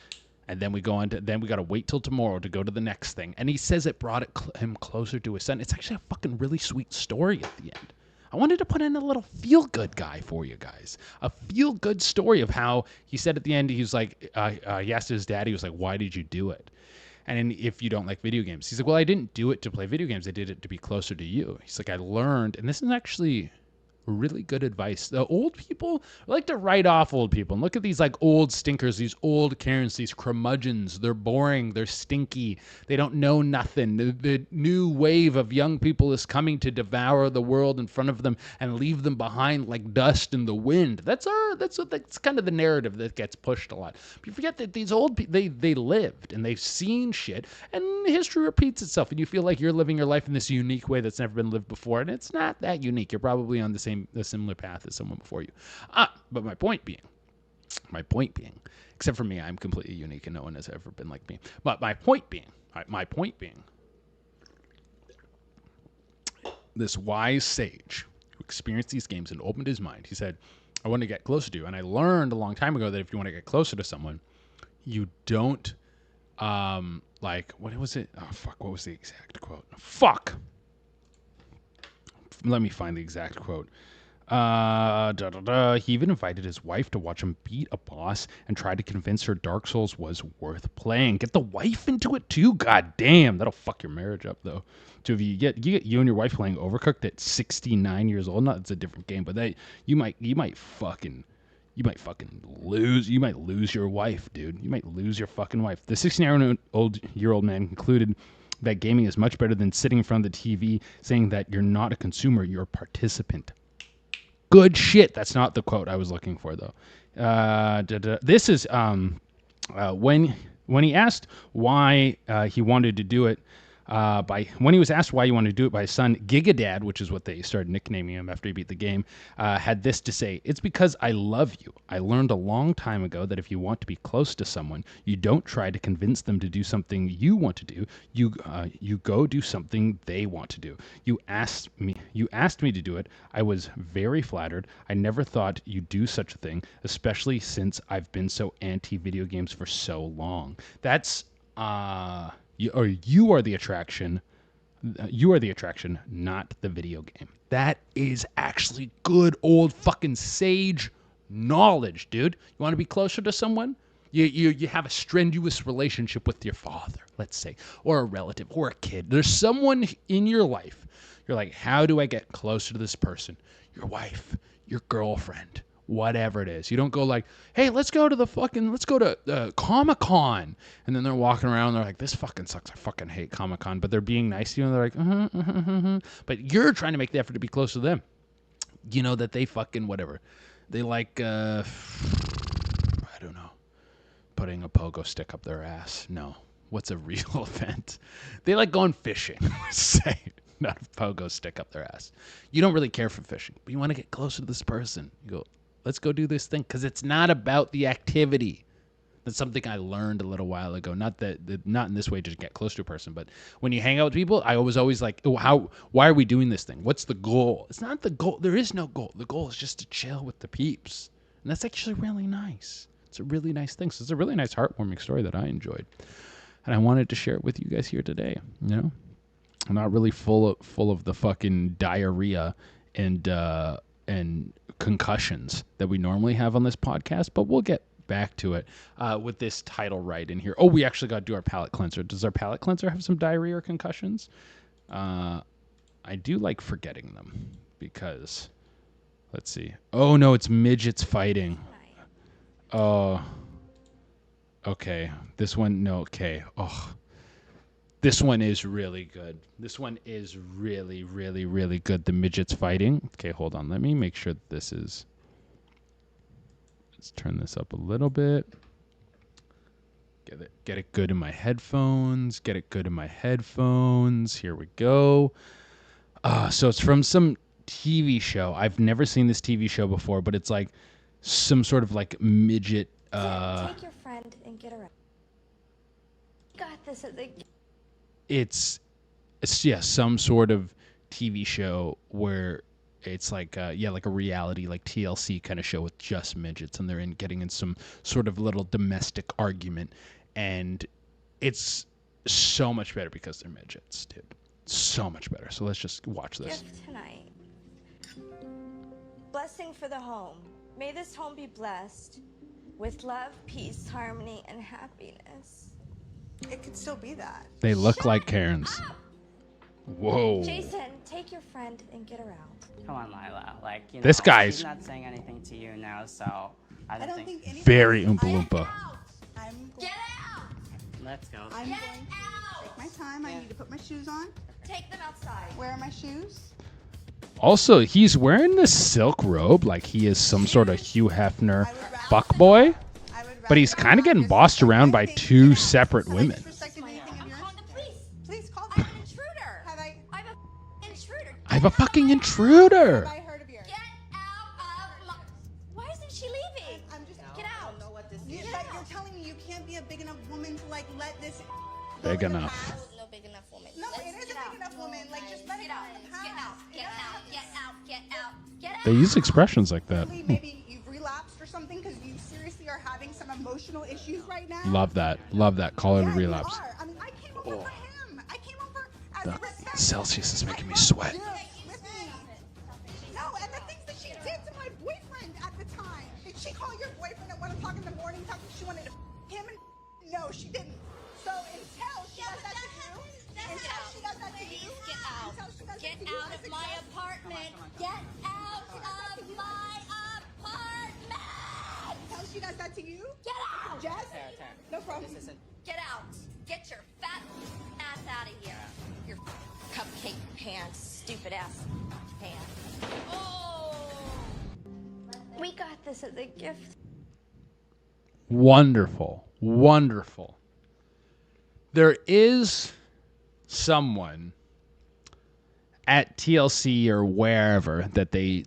And then we go on to, then we got to wait till tomorrow to go to the next thing. And he says it brought him closer to his son. It's actually a fucking really sweet story at the end. I wanted to put in a little feel-good guy for you guys. A feel-good story of how he said at the end, he was like, he asked his dad, he was like, "Why did you do it? And if you don't like video games." He's like, "Well, I didn't do it to play video games. I did it to be closer to you." He's like, "I learned," and this is actually really good advice. The old people like to write off old people and look at these like old stinkers, these old Karens, these curmudgeons. They're boring, they're stinky, they don't know nothing. The new wave of young people is coming to devour the world in front of them and leave them behind like dust in the wind. That's kind of the narrative that gets pushed a lot. But you forget that these old people, they lived and they've seen shit, and history repeats itself, and you feel like you're living your life in this unique way that's never been lived before, and it's not that unique. You're probably on a similar path as someone before you. But my point being, except for me, I'm completely unique and no one has ever been like me. But my point being, this wise sage who experienced these games and opened his mind, he said, "I want to get closer to you." And I learned a long time ago that if you want to get closer to someone, you don't, what was it? Oh, fuck, what was the exact quote? Fuck! Let me find the exact quote. He even invited his wife to watch him beat a boss and tried to convince her Dark Souls was worth playing. Get the wife into it too. God damn, that'll fuck your marriage up though. So if you get you and your wife playing Overcooked at 69 years old, not it's a different game, but you might fucking lose. You might lose your wife, dude. You might lose your fucking wife. The 69-year-old man concluded that gaming is much better than sitting in front of the TV saying that you're not a consumer, you're a participant. Good shit. That's not the quote I was looking for, though. This is when he asked why he wanted to do it. When he was asked why he wanted to do it by his son, Gigadad, which is what they started nicknaming him after he beat the game, had this to say: "It's because I love you. I learned a long time ago that if you want to be close to someone, you don't try to convince them to do something you want to do. You go do something they want to do. You asked me to do it. I was very flattered. I never thought you'd do such a thing, especially since I've been so anti-video games for so long." That's you are the attraction. You are the attraction, not the video game. That is actually good old fucking sage knowledge, dude. You want to be closer to someone? You have a strenuous relationship with your father, let's say, or a relative, or a kid. There's someone in your life. You're like, how do I get closer to this person? Your wife, your girlfriend, whatever it is. You don't go like, hey, let's go to Comic-Con. And then they're walking around, they're like, this fucking sucks. I fucking hate Comic-Con. But they're being nice to you, and they're like, But you're trying to make the effort to be close to them. You know that they fucking whatever. They like, I don't know, putting a pogo stick up their ass. No. What's a real event? They like going fishing, let's say. Not a pogo stick up their ass. You don't really care for fishing, but you want to get closer to this person. You go, let's go do this thing, because it's not about the activity. That's something I learned a little while ago. Not in this way to get close to a person, but when you hang out with people, I was always like, oh, why are we doing this thing? What's the goal? It's not the goal. There is no goal. The goal is just to chill with the peeps, and that's actually really nice. It's a really nice thing. So it's a really nice, heartwarming story that I enjoyed, and I wanted to share it with you guys here today. You know, I'm not really full of the fucking diarrhea and concussions that we normally have on this podcast, but we'll get back to it with this title right in here. Oh, we actually got to do our palate cleanser. Does our palate cleanser have some diarrhea or concussions? I do like forgetting them because, let's see. Oh, no, it's midgets fighting. Oh, okay. This one, no, okay. Oh, this one is really good. This one is really, really, really good. The midgets fighting. Okay, hold on. Let me make sure that this is... Let's turn this up a little bit. Get it good in my headphones. Get it good in my headphones. Here we go. So it's from some TV show. I've never seen this TV show before, but it's like some sort of like midget. Take your friend and get around. Got this at the. It's some sort of TV show where it's like like a reality like TLC kind of show with just midgets, and they're getting in some sort of little domestic argument, and it's so much better because they're midgets, dude. So much better. So let's just watch this. Gift tonight. Blessing for the home. May this home be blessed with love, peace, harmony, and happiness. It could still be that. They look like Karens. Whoa. Jason, take your friend and get around. Come on, Lila. Like, you know, This guy's she's not saying anything to you now, so I don't think. anything. very Oompa Loompa. Get out! Let's go. I'm going to take my time. I need to put my shoes on. Take them outside. Where are my shoes? Also, he's wearing this silk robe like he is some sort of Hugh Hefner fuckboy, but he's kind of getting bossed around by two separate women. Please call I'm an intruder. I'm a intruder. I have a fucking intruder. I heard of yours? Get out of my... Why isn't she leaving? I'm just Get out. know what this is. But you're telling me you can't be a big enough woman to like let this Big enough. No big enough woman. No, it is a big enough woman. Like just let it out. Get out. Get out. Get out. Get out. Get out. They use expressions like that. Maybe you've relapsed or something because you seriously are having some emotional issues right now. Love that. Love that. Call it a Yeah, you relapse. are. I mean, I came over for him. I came over as The a respect. Celsius is making me sweat. With me. No, and the things that she did to my boyfriend at the time. Did she call your boyfriend at 1 o'clock in the morning talking she wanted to him? And no, she didn't. So until she does that to you, until she does that to you, Get out. until she does Get that to you, out I of my suggest- apartment. Get out of my apartment. Until she does that to you, Get out. Jess, no problem. Get out. Get your fat ass out of here. Your cupcake pants, stupid ass pants. Oh. We got this at the gift. Wonderful. Wonderful. There is someone at TLC or wherever that they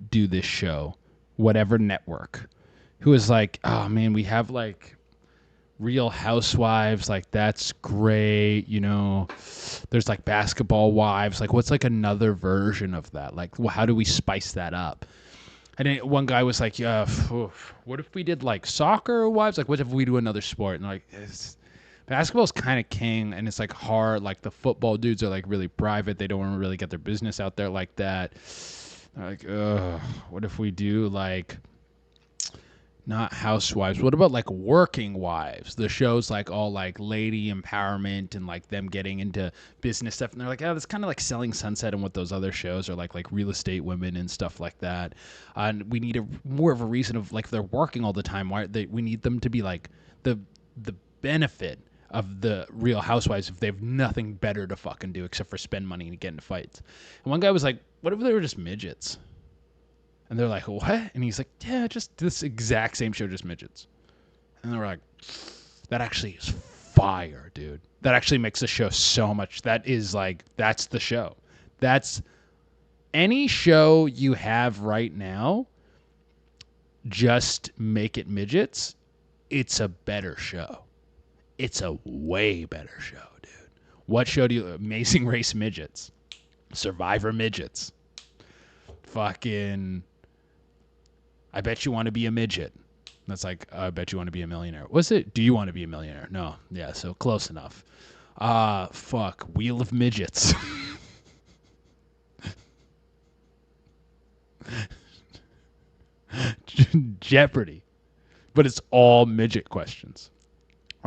do this show, whatever network, who is like, oh man, we have like Real Housewives, like that's great, you know. There's like Basketball Wives, like what's like another version of that? Like, how do we spice that up? And then one guy was like, yeah, what if we did like soccer wives? Like, what if we do another sport? And like, basketball's kind of king, and it's like hard. Like the football dudes are like really private. They don't want to really get their business out there like that. Like, what if we do like not housewives? What about like working wives? The show's like all like lady empowerment and like them getting into business stuff. And they're like, oh, that's kind of like Selling Sunset and what those other shows are like real estate women and stuff like that. And we need more of a reason of like, if they're working all the time, we need them to be like the benefit of the Real Housewives if they have nothing better to fucking do except for spend money and get into fights. And one guy was like, what if they were just midgets? And they're like, what? And he's like, yeah, just this exact same show, just midgets. And they were like, that actually is fire, dude. That actually makes the show so much. That is like, that's the show. That's any show you have right now, just make it midgets. It's a better show. It's a way better show, dude. What show do you, Amazing Race midgets, Survivor midgets, fucking, I Bet You Want to Be a Midget. That's like, I Bet You Want to Be a Millionaire. Was it? Do You Want to Be a Millionaire? No. Yeah, so close enough. Fuck. Wheel of Midgets. Jeopardy. But it's all midget questions.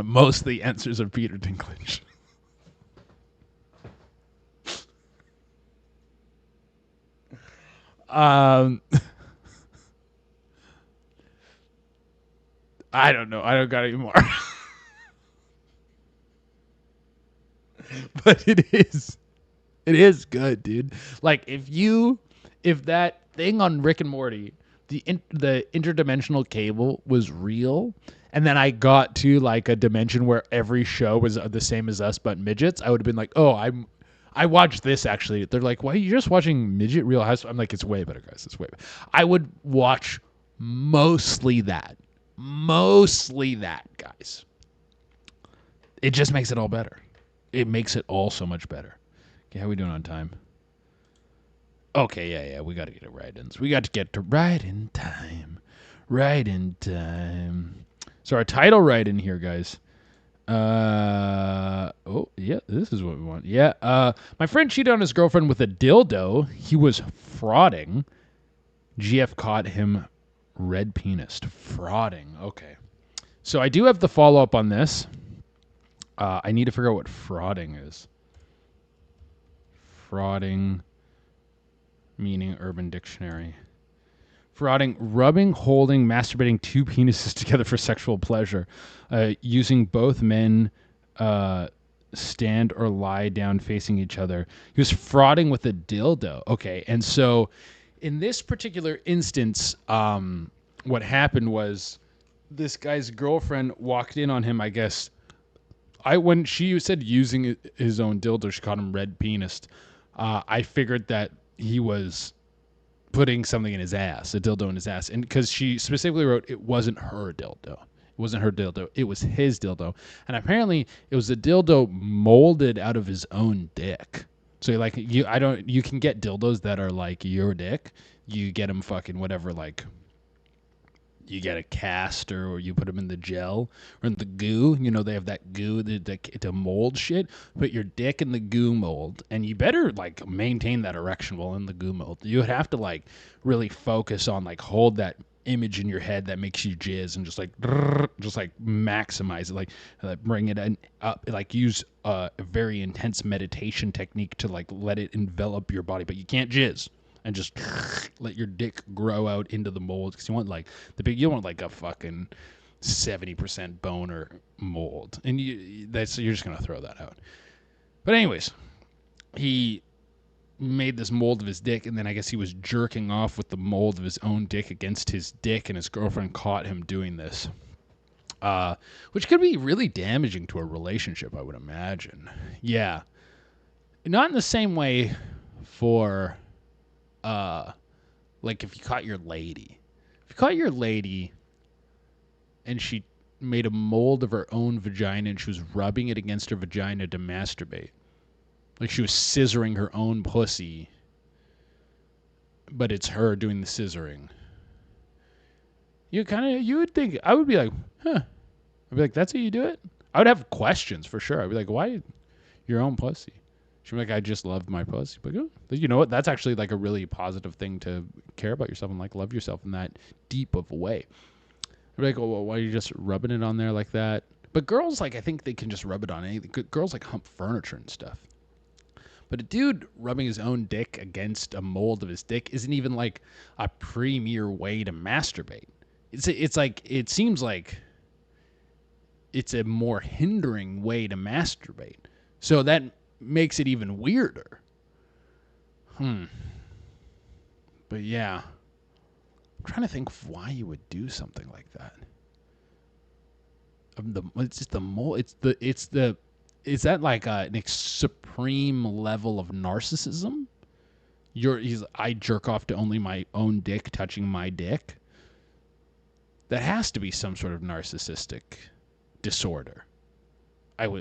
Most of the answers are Peter Dinklage. I don't know. I don't got any more. But it is good, dude. Like if that thing on Rick and Morty the interdimensional cable was real, and then I got to like a dimension where every show was the same as us but midgets, I would have been like, oh, I watched this actually. They're like, why are you just watching midget Real House? I'm like, it's way better, guys. It's way better. I would watch mostly that, guys. It just makes it all better. It makes it all so much better. Okay, how are we doing on time? Okay, yeah, we got to get to write-ins. We got to get to write-in time. Write-in time. So our title write-in here, guys. Oh, yeah, this is what we want. Yeah, my friend cheated on his girlfriend with a dildo. He was frauding. GF caught him red penis. Frauding. Okay. So I do have the follow-up on this. I need to figure out what frauding is. Frauding, meaning Urban Dictionary. Frauding, rubbing, holding, masturbating two penises together for sexual pleasure. Using both men stand or lie down facing each other. He was frauding with a dildo. Okay, and so in this particular instance, what happened was this guy's girlfriend walked in on him, I guess. When she said using his own dildo, she called him red penis. I figured that he was putting something in his ass, a dildo in his ass. And because she specifically wrote it wasn't her dildo. It wasn't her dildo. It was his dildo. And apparently it was a dildo molded out of his own dick. So like you can get dildos that are like your dick. You get them fucking whatever, like you get a cast or you put them in the gel or in the goo. You know, they have that goo to mold shit. Put your dick in the goo mold, and you better like maintain that erection while in the goo mold. You would have to like really focus on like hold that image in your head that makes you jizz and just like maximize it, like bring it up, like use a very intense meditation technique to like let it envelop your body, but you can't jizz. And just let your dick grow out into the mold, because you want like you want like a fucking 70% boner mold, and you're just gonna throw that out. But anyways, he made this mold of his dick, and then I guess he was jerking off with the mold of his own dick against his dick, and his girlfriend caught him doing this, which could be really damaging to a relationship, I would imagine. Yeah, not in the same way for. Like if you caught your lady and she made a mold of her own vagina and she was rubbing it against her vagina to masturbate, like she was scissoring her own pussy, but it's her doing the scissoring. You would think, I would be like, huh. I'd be like, that's how you do it? I would have questions for sure. I'd be like, why your own pussy? She'd be like, I just love my pussy. But you know what? That's actually like a really positive thing to care about yourself and like love yourself in that deep of a way. I'd be like, oh, well, why are you just rubbing it on there like that? But girls, like, I think they can just rub it on anything. Girls like hump furniture and stuff. But a dude rubbing his own dick against a mold of his dick isn't even like a premier way to masturbate. It's like, it seems like it's a more hindering way to masturbate. So that makes it even weirder. But yeah, I'm trying to think of why you would do something like that. It's just the mold. Is that like an supreme level of narcissism? I jerk off to only my own dick touching my dick. That has to be some sort of narcissistic disorder.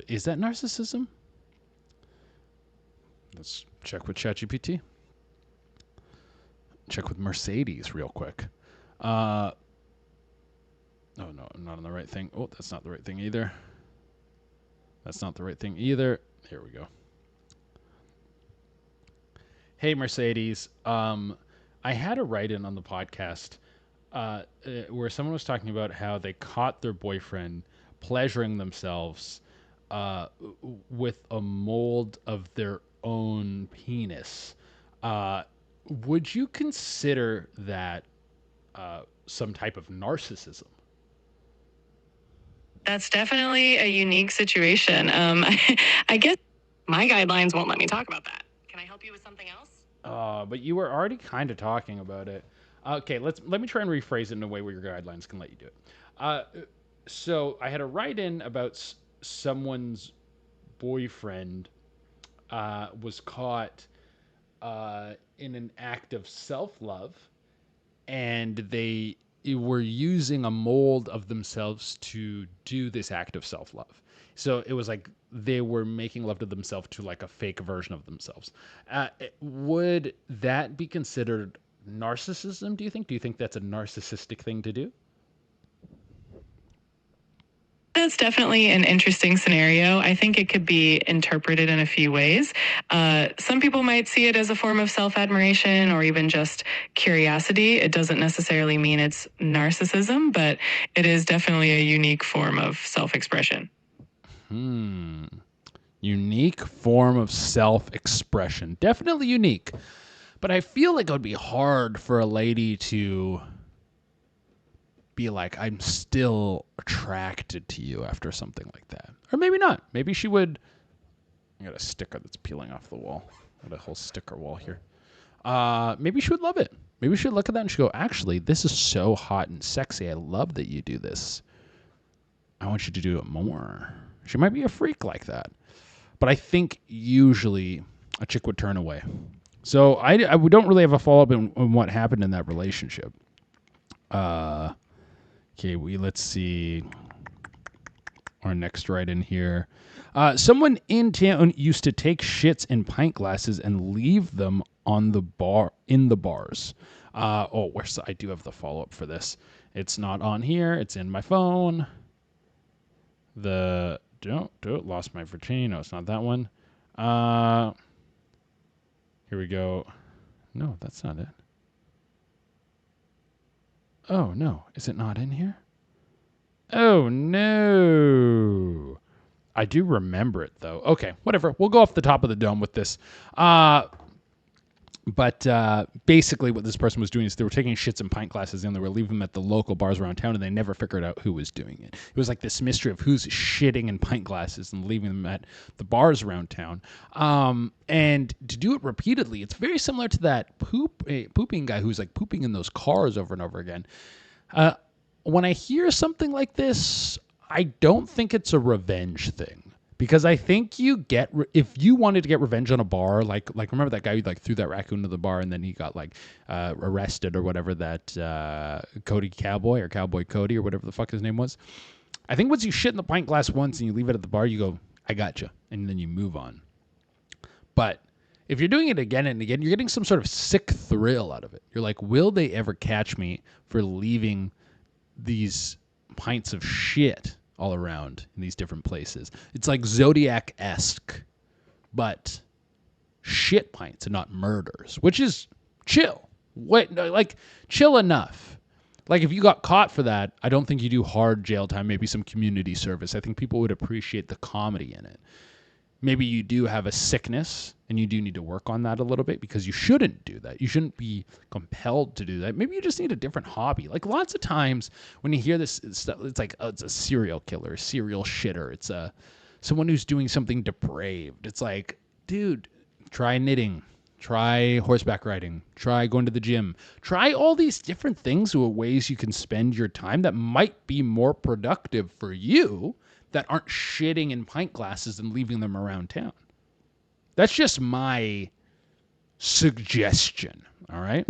Is that narcissism? Let's check with ChatGPT. Check with Mercedes real quick. Oh, no, I'm not on the right thing. Oh, that's not the right thing either. That's not the right thing either. Here we go. Hey, Mercedes. I had a write-in on the podcast where someone was talking about how they caught their boyfriend pleasuring themselves with a mold of their own penis. Would you consider that some type of narcissism? That's definitely a unique situation. I guess my guidelines won't let me talk about that. Can I help you with something else? But you were already kind of talking about it. Okay, let me try and rephrase it in a way where your guidelines can let you do it. So I had a write-in about someone's boyfriend was caught in an act of self-love, and they were using a mold of themselves to do this act of self-love. So it was like they were making love to themselves to like a fake version of themselves. Would that be considered narcissism, do you think? Do you think that's a narcissistic thing to do? That's definitely an interesting scenario. I think it could be interpreted in a few ways. Some people might see it as a form of self-admiration or even just curiosity. It doesn't necessarily mean it's narcissism, but it is definitely a unique form of self-expression. Unique form of self-expression. Definitely unique. But I feel like it would be hard for a lady to be like, I'm still attracted to you after something like that. Or maybe not. Maybe she would. I got a sticker that's peeling off the wall. I got a whole sticker wall here. Maybe she would love it. Maybe she would look at that and she'd go, actually, this is so hot and sexy. I love that you do this. I want you to do it more. She might be a freak like that. But I think usually a chick would turn away. So we don't really have a follow-up on what happened in that relationship. Okay, let's see our next write-in here. Someone in town used to take shits in pint glasses and leave them on the bars. I do have the follow-up for this. It's not on here. It's in my phone. Lost my virginity. No, it's not that one. Here we go. No, that's not it. Oh, no. Is it not in here? Oh, no. I do remember it, though. Okay, whatever. We'll go off the top of the dome with this. But basically what this person was doing is they were taking shits in pint glasses and they were leaving them at the local bars around town, and they never figured out who was doing it. It was like this mystery of who's shitting in pint glasses and leaving them at the bars around town. And to do it repeatedly, it's very similar to that pooping guy who's like pooping in those cars over and over again. When I hear something like this, I don't think it's a revenge thing. Because I think if you wanted to get revenge on a bar, like remember that guy who like threw that raccoon to the bar and then he got like arrested or whatever, that Cody Cowboy or Cowboy Cody or whatever the fuck his name was. I think once you shit in the pint glass once and you leave it at the bar, you go, I got you, and then you move on. But if you're doing it again and again, you're getting some sort of sick thrill out of it. You're like, will they ever catch me for leaving these pints of shit all around in these different places? It's like Zodiac-esque, but shit pints and not murders, which is chill. Chill enough. Like if you got caught for that, I don't think you do hard jail time, maybe some community service. I think people would appreciate the comedy in it. Maybe you do have a sickness and you do need to work on that a little bit, because you shouldn't do that. You shouldn't be compelled to do that. Maybe you just need a different hobby. Like lots of times when you hear this stuff, it's like, oh, it's a serial killer, serial shitter. It's someone who's doing something depraved. It's like, dude, try knitting, try horseback riding, try going to the gym, try all these different things or ways you can spend your time that might be more productive for you, that aren't shitting in pint glasses and leaving them around town. That's just my suggestion, all right?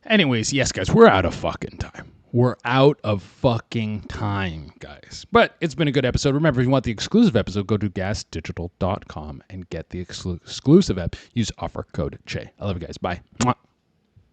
Anyways, yes, guys, we're out of fucking time. We're out of fucking time, guys. But it's been a good episode. Remember, if you want the exclusive episode, go to gasdigital.com and get the exclusive app. Use offer code CHE. I love you guys. Bye. Mwah.